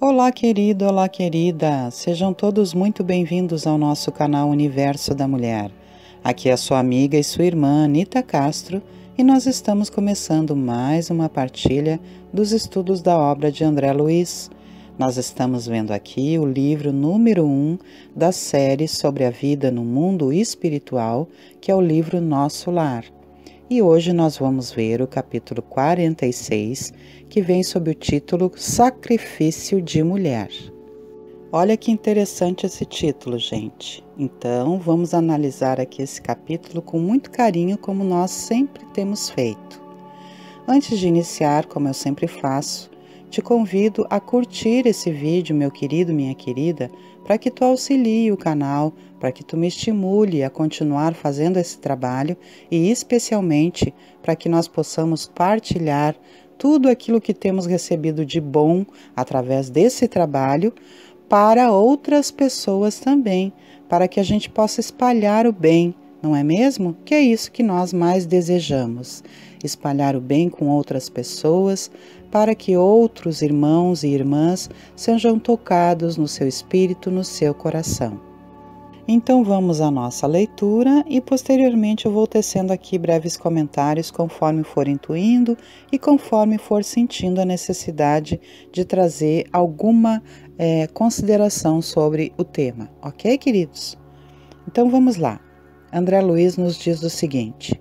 Olá, querido, olá, querida. Sejam todos muito bem-vindos ao nosso canal Universo da Mulher. Aqui é a sua amiga e sua irmã Anita Castro e nós estamos começando mais uma partilha dos estudos da obra de André Luiz. Nós estamos vendo aqui o livro número 1 da série sobre a vida no mundo espiritual, que é o livro Nosso Lar. E hoje nós vamos ver o capítulo 46, que vem sob o título Sacrifício de Mulher. Olha que interessante esse título, gente. Então, vamos analisar aqui esse capítulo com muito carinho, como nós sempre temos feito. Antes de iniciar, como eu sempre faço, te convido a curtir esse vídeo, meu querido, minha querida, para que tu auxilie o canal, para que tu me estimule a continuar fazendo esse trabalho e especialmente para que nós possamos partilhar tudo aquilo que temos recebido de bom através desse trabalho para outras pessoas também, para que a gente possa espalhar o bem, não é mesmo? Que é isso que nós mais desejamos, espalhar o bem com outras pessoas, para que outros irmãos e irmãs sejam tocados no seu espírito, no seu coração. Então vamos à nossa leitura e posteriormente eu vou tecendo aqui breves comentários conforme for intuindo e conforme for sentindo a necessidade de trazer alguma consideração sobre o tema, ok, queridos? Então vamos lá. André Luiz nos diz o seguinte: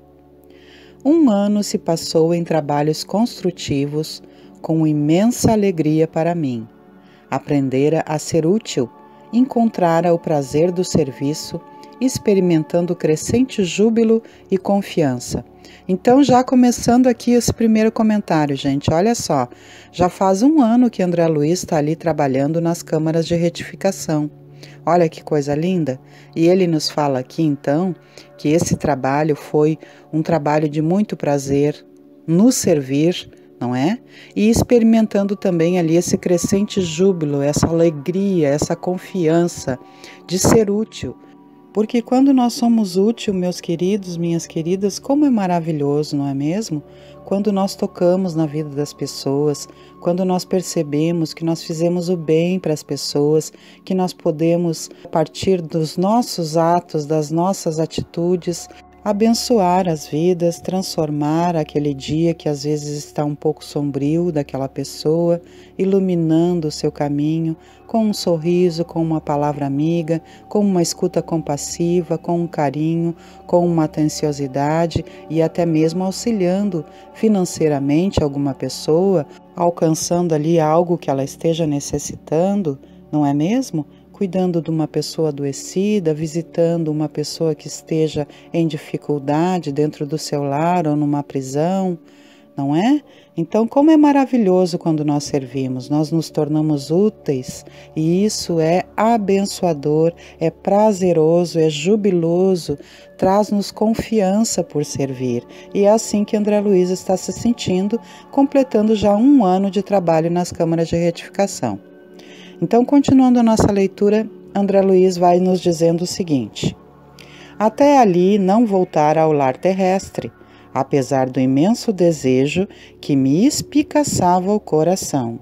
1 ano se passou em trabalhos construtivos com imensa alegria para mim. Aprendera a ser útil, encontrara o prazer do serviço, experimentando crescente júbilo e confiança. Então, já começando aqui esse primeiro comentário, gente, olha só, já faz 1 ano que André Luiz está ali trabalhando nas câmaras de retificação. Olha que coisa linda! E ele nos fala aqui, então, que esse trabalho foi um trabalho de muito prazer, nos servir, não é? E experimentando também ali esse crescente júbilo, essa alegria, essa confiança de ser útil. Porque quando nós somos úteis, meus queridos, minhas queridas, como é maravilhoso, não é mesmo? Quando nós tocamos na vida das pessoas, quando nós percebemos que nós fizemos o bem para as pessoas, que nós podemos, a partir dos nossos atos, das nossas atitudes, abençoar as vidas, transformar aquele dia que às vezes está um pouco sombrio daquela pessoa, iluminando o seu caminho com um sorriso, com uma palavra amiga, com uma escuta compassiva, com um carinho, com uma atenciosidade e até mesmo auxiliando financeiramente alguma pessoa, alcançando ali algo que ela esteja necessitando, não é mesmo? Cuidando de uma pessoa adoecida, visitando uma pessoa que esteja em dificuldade dentro do seu lar ou numa prisão, não é? Então, como é maravilhoso quando nós servimos, nós nos tornamos úteis e isso é abençoador, é prazeroso, é jubiloso, traz-nos confiança por servir. E é assim que André Luiz está se sentindo, completando já 1 ano de trabalho nas câmaras de retificação. Então, continuando a nossa leitura, André Luiz vai nos dizendo o seguinte: até ali não voltara ao lar terrestre, apesar do imenso desejo que me espicaçava o coração.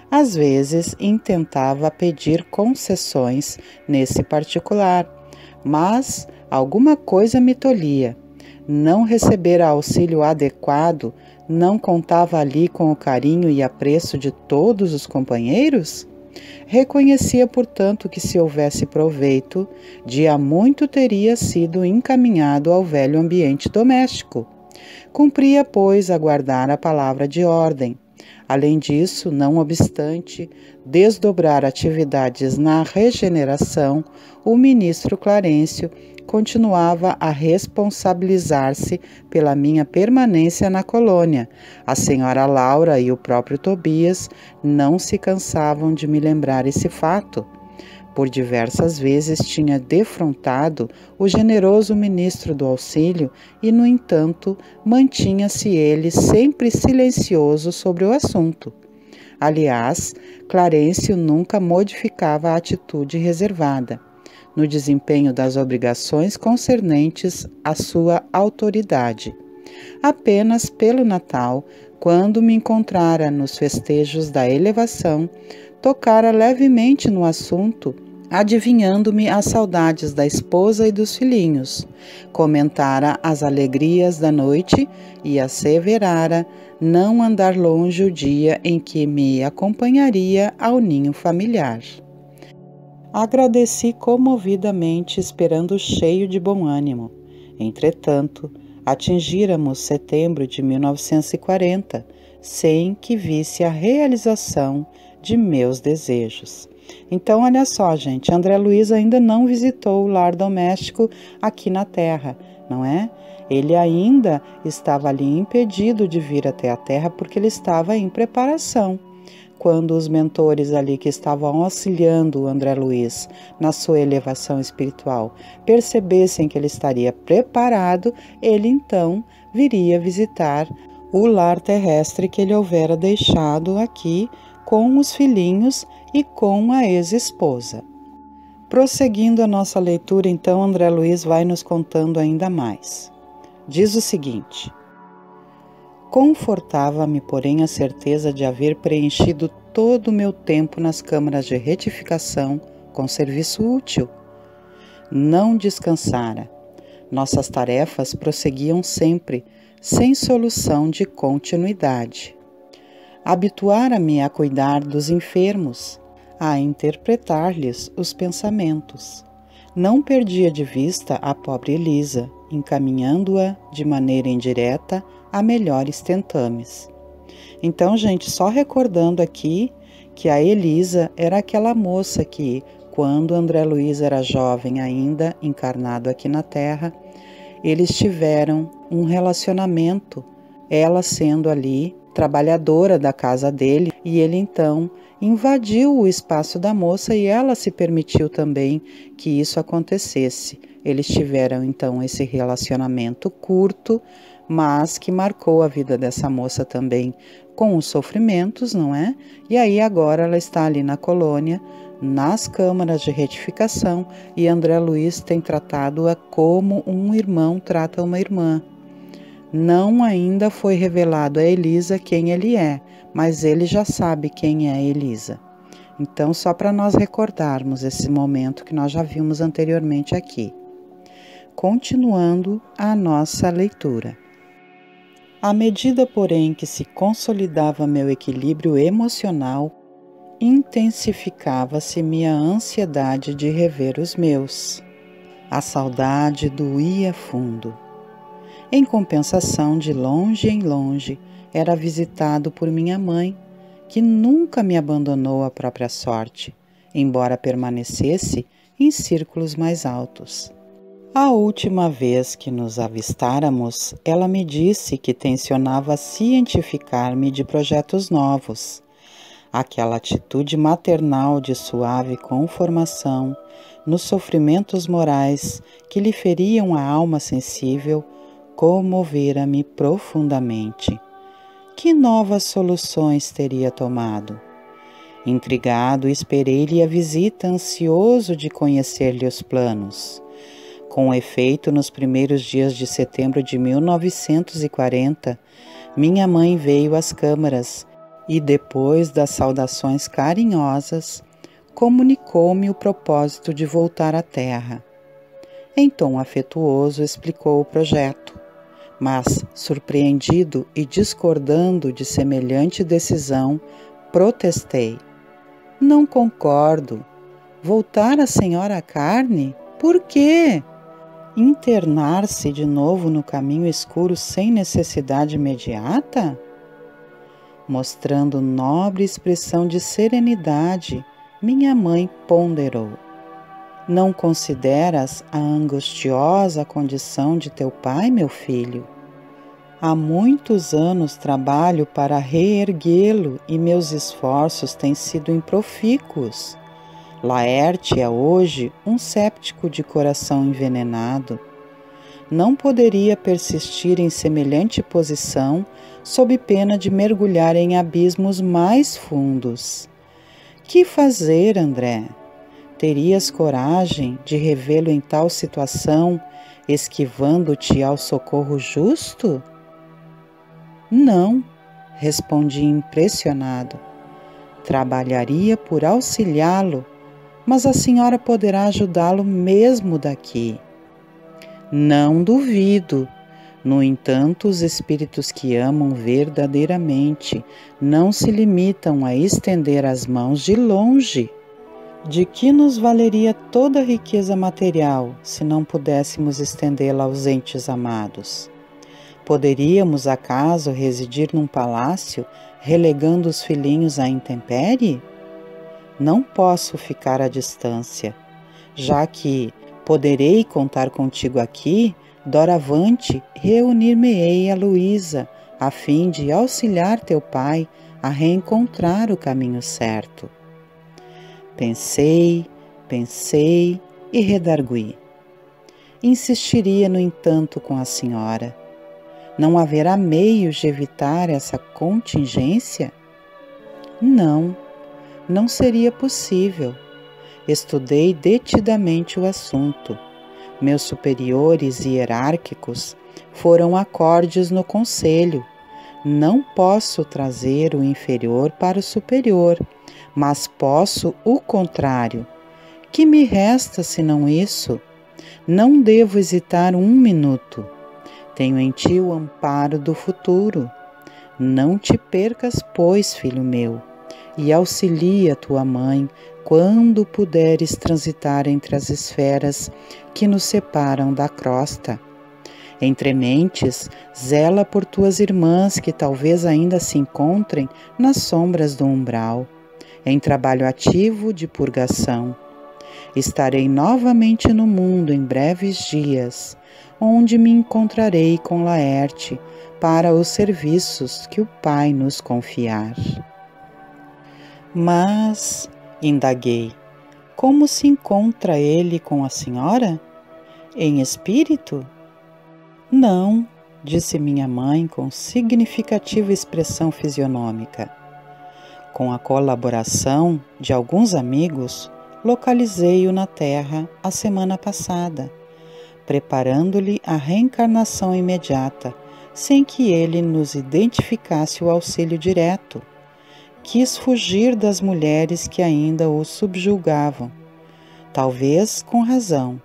Às vezes, intentava pedir concessões nesse particular, mas alguma coisa me tolhia. Não recebera auxílio adequado, não contava ali com o carinho e apreço de todos os companheiros? Reconhecia, portanto, que se houvesse proveito, de há muito teria sido encaminhado ao velho ambiente doméstico. Cumpria, pois, aguardar a palavra de ordem. Além disso, não obstante desdobrar atividades na regeneração, o ministro Clarencio continuava a responsabilizar-se pela minha permanência na colônia. A senhora Laura e o próprio Tobias não se cansavam de me lembrar esse fato. Por diversas vezes tinha defrontado o generoso ministro do auxílio e, no entanto, mantinha-se ele sempre silencioso sobre o assunto. Aliás, Clarencio nunca modificava a atitude reservada no desempenho das obrigações concernentes à sua autoridade. Apenas pelo Natal quando me encontrara nos festejos da elevação, tocara levemente no assunto, adivinhando-me as saudades da esposa e dos filhinhos, comentara as alegrias da noite e asseverara não andar longe o dia em que me acompanharia ao ninho familiar. Agradeci comovidamente, esperando cheio de bom ânimo. Entretanto, atingíramos setembro de 1940, sem que visse a realização de meus desejos. Então, olha só, gente, André Luiz ainda não visitou o lar doméstico aqui na Terra, não é? Ele ainda estava ali impedido de vir até a Terra porque ele estava em preparação. Quando os mentores ali que estavam auxiliando o André Luiz na sua elevação espiritual percebessem que ele estaria preparado, ele então viria visitar o lar terrestre que ele houvera deixado aqui com os filhinhos e com a ex-esposa. Prosseguindo a nossa leitura, então, André Luiz vai nos contando ainda mais. Diz o seguinte: confortava-me, porém, a certeza de haver preenchido todo o meu tempo nas câmaras de retificação com serviço útil. Não descansara. Nossas tarefas prosseguiam sempre, sem solução de continuidade. Habituara-me a cuidar dos enfermos, a interpretar-lhes os pensamentos. Não perdia de vista a pobre Elisa, encaminhando-a de maneira indireta a melhores tentames. Então, gente, só recordando aqui que a Elisa era aquela moça que, quando André Luiz era jovem ainda, encarnado aqui na Terra, eles tiveram um relacionamento, ela sendo ali trabalhadora da casa dele, e ele então invadiu o espaço da moça e ela se permitiu também que isso acontecesse. Eles tiveram então esse relacionamento curto, mas que marcou a vida dessa moça também com os sofrimentos, não é? E aí agora ela está ali na colônia, nas câmaras de retificação, e André Luiz tem tratado-a como um irmão trata uma irmã. Não ainda foi revelado a Elisa quem ele é, mas ele já sabe quem é a Elisa. Então, só para nós recordarmos esse momento que nós já vimos anteriormente aqui. Continuando a nossa leitura. À medida, porém, que se consolidava meu equilíbrio emocional, intensificava-se minha ansiedade de rever os meus. A saudade doía fundo. Em compensação, de longe em longe, era visitado por minha mãe, que nunca me abandonou à própria sorte, embora permanecesse em círculos mais altos. A última vez que nos avistáramos, ela me disse que tencionava cientificar-me de projetos novos. Aquela atitude maternal de suave conformação nos sofrimentos morais que lhe feriam a alma sensível comovera-me profundamente. Que novas soluções teria tomado? Intrigado, esperei-lhe a visita, ansioso de conhecer-lhe os planos. Com efeito, nos primeiros dias de setembro de 1940, minha mãe veio às câmaras e, depois das saudações carinhosas, comunicou-me o propósito de voltar à Terra. Em tom afetuoso, explicou o projeto, mas, surpreendido e discordando de semelhante decisão, protestei. Não concordo. Voltar a senhora à carne? Por quê? Internar-se de novo no caminho escuro sem necessidade imediata? Mostrando nobre expressão de serenidade, minha mãe ponderou. Não consideras a angustiosa condição de teu pai, meu filho? Há muitos anos trabalho para reerguê-lo e meus esforços têm sido improfícuos. Laerte é hoje um séptico de coração envenenado. Não poderia persistir em semelhante posição sob pena de mergulhar em abismos mais fundos. Que fazer, André? Terias coragem de revê-lo em tal situação, esquivando-te ao socorro justo? Não, respondi impressionado. Trabalharia por auxiliá-lo, mas a senhora poderá ajudá-lo mesmo daqui. Não duvido. No entanto, os espíritos que amam verdadeiramente não se limitam a estender as mãos de longe. De que nos valeria toda a riqueza material se não pudéssemos estendê-la aos entes amados? Poderíamos, acaso, residir num palácio, relegando os filhinhos à intempérie? Não posso ficar à distância, já que poderei contar contigo aqui, doravante reunir-me-ei a Luísa, a fim de auxiliar teu pai a reencontrar o caminho certo. Pensei e redargui. Insistiria, no entanto, com a senhora. Não haverá meios de evitar essa contingência? Não seria possível. Estudei detidamente o assunto. Meus superiores hierárquicos foram acordes no conselho. Não posso trazer o inferior para o superior, mas posso o contrário. Que me resta senão isso? Não devo hesitar um minuto. Tenho em ti o amparo do futuro. Não te percas, pois, filho meu, e auxilia tua mãe quando puderes transitar entre as esferas que nos separam da crosta. Entre mentes, zela por tuas irmãs que talvez ainda se encontrem nas sombras do umbral, em trabalho ativo de purgação. Estarei novamente no mundo em breves dias, onde me encontrarei com Laerte para os serviços que o Pai nos confiar. Mas, indaguei, como se encontra ele com a senhora? Em espírito? Não, disse minha mãe com significativa expressão fisionômica. Com a colaboração de alguns amigos, localizei-o na Terra a semana passada, preparando-lhe a reencarnação imediata, sem que ele nos identificasse o auxílio direto. Quis fugir das mulheres que ainda o subjugavam, talvez com razão,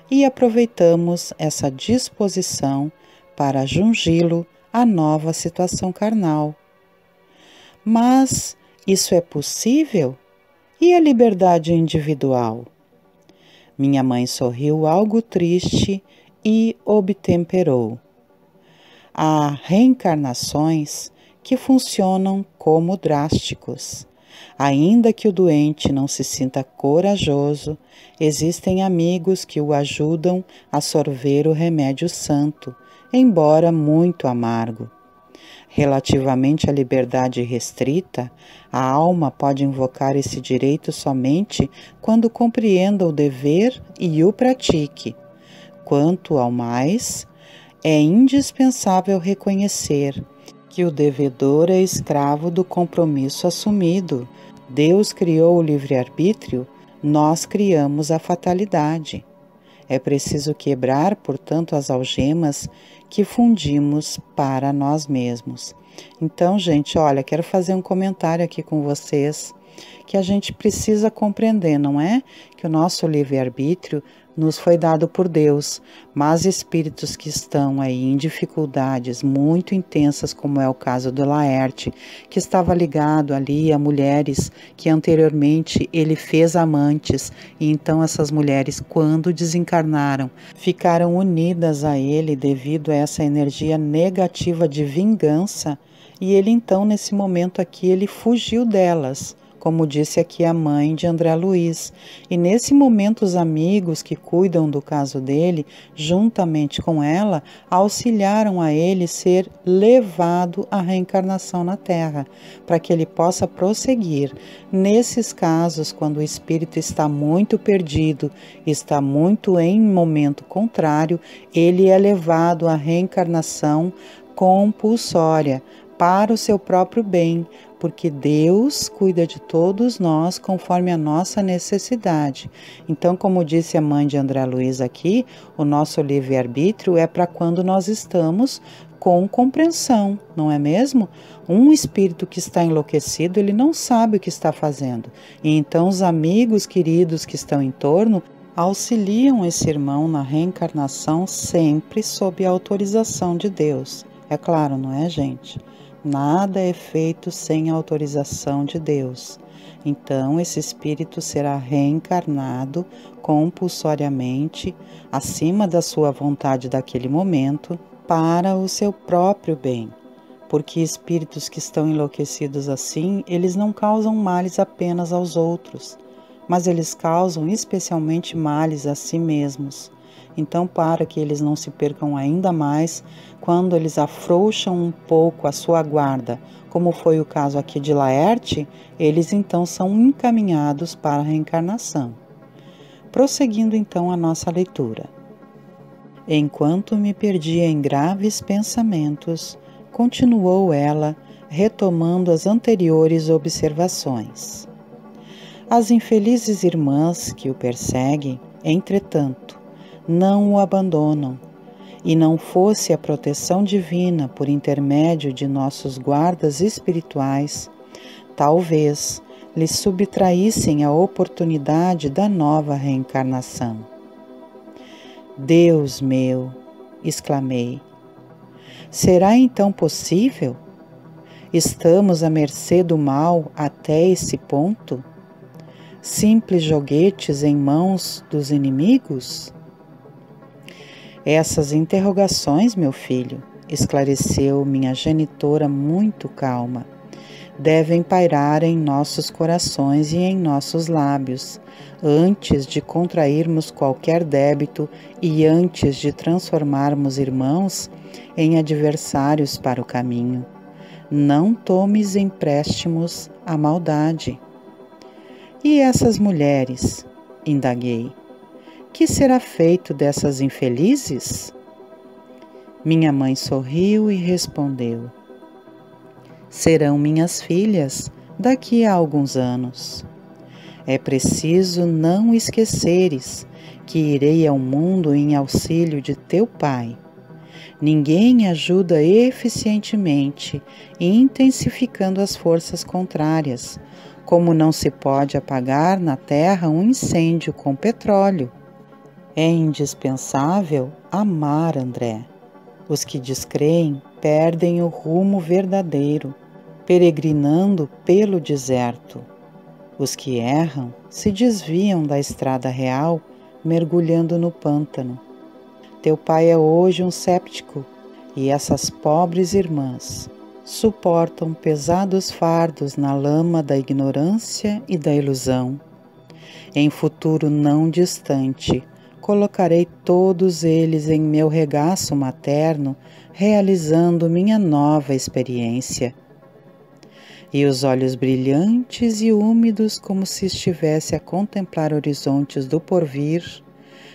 e aproveitamos essa disposição para jungi-lo à nova situação carnal. Mas isso é possível? E a liberdade individual? Minha mãe sorriu algo triste e obtemperou. Há reencarnações que funcionam como drásticos. Ainda que o doente não se sinta corajoso, existem amigos que o ajudam a sorver o remédio santo, embora muito amargo. Relativamente à liberdade restrita, a alma pode invocar esse direito somente quando compreenda o dever e o pratique. Quanto ao mais, é indispensável reconhecer que o devedor é escravo do compromisso assumido. Deus criou o livre-arbítrio, nós criamos a fatalidade. É preciso quebrar, portanto, as algemas que fundimos para nós mesmos. Então, gente, olha, quero fazer um comentário aqui com vocês, que a gente precisa compreender, não é? Que o nosso livre-arbítrio nos foi dado por Deus, mas espíritos que estão aí em dificuldades muito intensas, como é o caso do Laerte, que estava ligado ali a mulheres que anteriormente ele fez amantes, e então essas mulheres, quando desencarnaram, ficaram unidas a ele devido a essa energia negativa de vingança, e ele então, nesse momento aqui, ele fugiu delas, como disse aqui a mãe de André Luiz. E nesse momento os amigos que cuidam do caso dele, juntamente com ela, auxiliaram a ele ser levado à reencarnação na Terra, para que ele possa prosseguir. Nesses casos, quando o espírito está muito perdido, está muito em momento contrário, ele é levado à reencarnação compulsória, para o seu próprio bem, porque Deus cuida de todos nós conforme a nossa necessidade. Então, como disse a mãe de André Luiz aqui, o nosso livre-arbítrio é para quando nós estamos com compreensão, não é mesmo? Um espírito que está enlouquecido, ele não sabe o que está fazendo. E então os amigos queridos que estão em torno auxiliam esse irmão na reencarnação sempre sob a autorização de Deus. É claro, não é, gente? Nada é feito sem a autorização de Deus. Então, esse espírito será reencarnado compulsoriamente, acima da sua vontade daquele momento, para o seu próprio bem. Porque espíritos que estão enlouquecidos assim, eles não causam males apenas aos outros, mas eles causam especialmente males a si mesmos. Então, para que eles não se percam ainda mais, quando eles afrouxam um pouco a sua guarda, como foi o caso aqui de Laerte, eles então são encaminhados para a reencarnação. Prosseguindo então a nossa leitura. Enquanto me perdia em graves pensamentos, continuou ela, retomando as anteriores observações. As infelizes irmãs que o perseguem, entretanto, não o abandonam, e não fosse a proteção divina por intermédio de nossos guardas espirituais, talvez lhes subtraíssem a oportunidade da nova reencarnação. Deus meu, exclamei, será então possível? Estamos à mercê do mal até esse ponto? Simples joguetes em mãos dos inimigos? Essas interrogações, meu filho, esclareceu minha genitora muito calma, devem pairar em nossos corações e em nossos lábios, antes de contrairmos qualquer débito e antes de transformarmos irmãos em adversários para o caminho. Não tomes empréstimos à maldade. E essas mulheres? Indaguei. Que será feito dessas infelizes? Minha mãe sorriu e respondeu: serão minhas filhas daqui a alguns anos. É preciso não esqueceres que irei ao mundo em auxílio de teu pai. Ninguém ajuda eficientemente, intensificando as forças contrárias, como não se pode apagar na terra um incêndio com petróleo. É indispensável amar, André. Os que descreem perdem o rumo verdadeiro, peregrinando pelo deserto. Os que erram se desviam da estrada real, mergulhando no pântano. Teu pai é hoje um séptico, e essas pobres irmãs suportam pesados fardos na lama da ignorância e da ilusão. Em futuro não distante, colocarei todos eles em meu regaço materno, realizando minha nova experiência. E os olhos brilhantes e úmidos, como se estivesse a contemplar horizontes do porvir,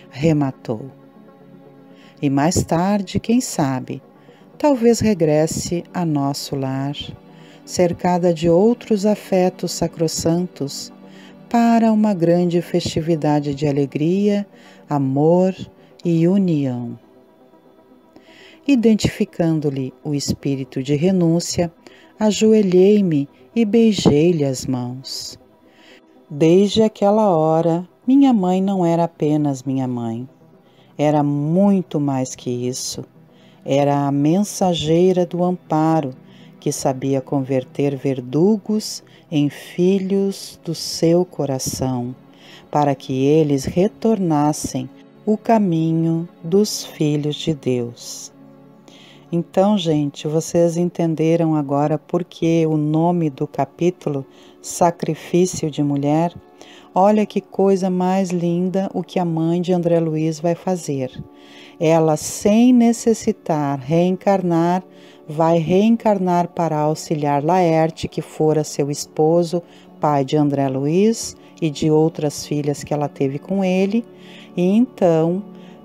rematou. E mais tarde, quem sabe, talvez regresse a nosso lar, cercada de outros afetos sacrossantos, para uma grande festividade de alegria, amor e união. Identificando-lhe o espírito de renúncia, ajoelhei-me e beijei-lhe as mãos. Desde aquela hora, minha mãe não era apenas minha mãe. Era muito mais que isso. Era a mensageira do amparo, que sabia converter verdugos em filhos do seu coração, para que eles retornassem o caminho dos filhos de Deus. Então, gente, vocês entenderam agora por que o nome do capítulo, Sacrifício de Mulher? Olha que coisa mais linda o que a mãe de André Luiz vai fazer. Ela, sem necessitar reencarnar, vai reencarnar para auxiliar Laerte, que fora seu esposo, pai de André Luiz e de outras filhas que ela teve com ele, e então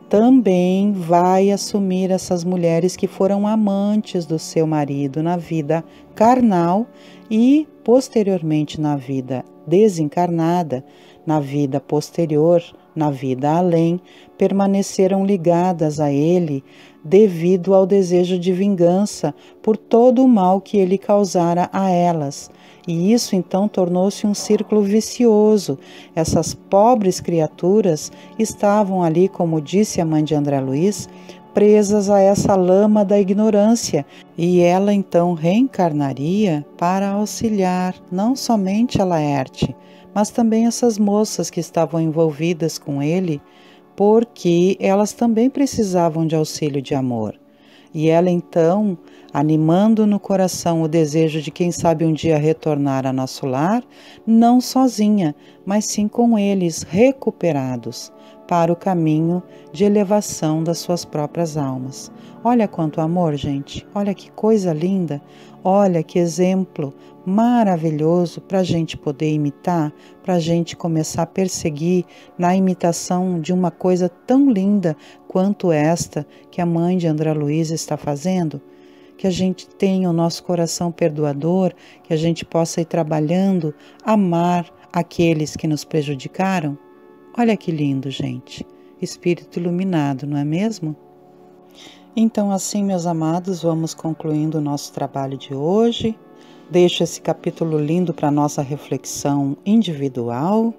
também vai assumir essas mulheres que foram amantes do seu marido na vida carnal e posteriormente na vida desencarnada, na vida posterior, na vida além, permaneceram ligadas a ele devido ao desejo de vingança por todo o mal que ele causara a elas. E isso então tornou-se um círculo vicioso. Essas pobres criaturas estavam ali, como disse a mãe de André Luiz, presas a essa lama da ignorância, e ela então reencarnaria para auxiliar não somente a Laerte, mas também essas moças que estavam envolvidas com ele, porque elas também precisavam de auxílio de amor. E ela então, animando no coração o desejo de quem sabe um dia retornar a nosso lar, não sozinha, mas sim com eles recuperados para o caminho de elevação das suas próprias almas. Olha quanto amor, gente, olha que coisa linda, olha que exemplo maravilhoso para a gente poder imitar, para a gente começar a perseguir na imitação de uma coisa tão linda quanto esta que a mãe de André Luiz está fazendo. Que a gente tenha o nosso coração perdoador, que a gente possa ir trabalhando, amar aqueles que nos prejudicaram. Olha que lindo, gente. Espírito iluminado, não é mesmo? Então, assim, meus amados, vamos concluindo o nosso trabalho de hoje. Deixo esse capítulo lindo para nossa reflexão individual.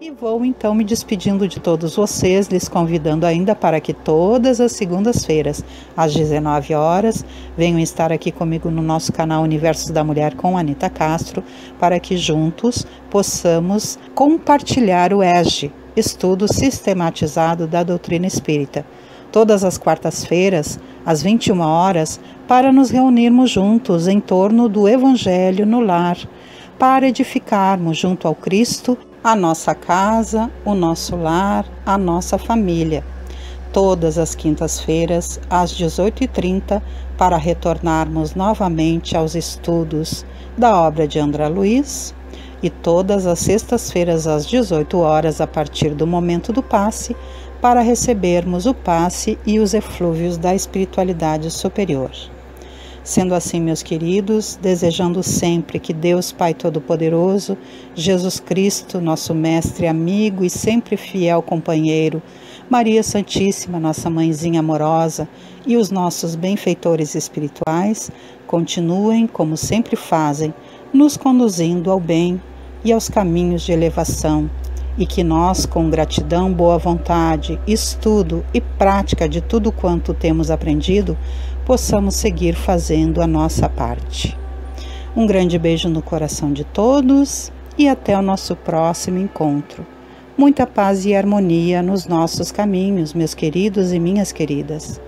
E vou então me despedindo de todos vocês, lhes convidando ainda para que todas as segundas-feiras, às 19 horas, venham estar aqui comigo no nosso canal Universo da Mulher com Anita Castro, para que juntos possamos compartilhar o ESG, Estudo Sistematizado da Doutrina Espírita. Todas as quartas-feiras, às 21 horas, para nos reunirmos juntos em torno do Evangelho no lar, para edificarmos junto ao Cristo a nossa casa, o nosso lar, a nossa família. Todas as quintas-feiras, às 18h30, para retornarmos novamente aos estudos da obra de André Luiz, e todas as sextas-feiras, às 18 horas, a partir do momento do passe, para recebermos o passe e os eflúvios da espiritualidade superior. Sendo assim, meus queridos, desejando sempre que Deus Pai Todo-Poderoso, Jesus Cristo, nosso mestre, amigo e sempre fiel companheiro, Maria Santíssima, nossa mãezinha amorosa, e os nossos benfeitores espirituais, continuem, como sempre fazem, nos conduzindo ao bem e aos caminhos de elevação, e que nós, com gratidão, boa vontade, estudo e prática de tudo quanto temos aprendido, possamos seguir fazendo a nossa parte. Um grande beijo no coração de todos e até o nosso próximo encontro. Muita paz e harmonia nos nossos caminhos, meus queridos e minhas queridas.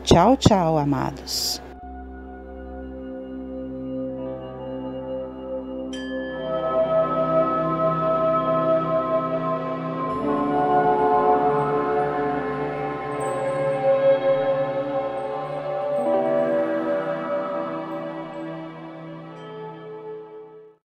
Tchau, tchau, amados.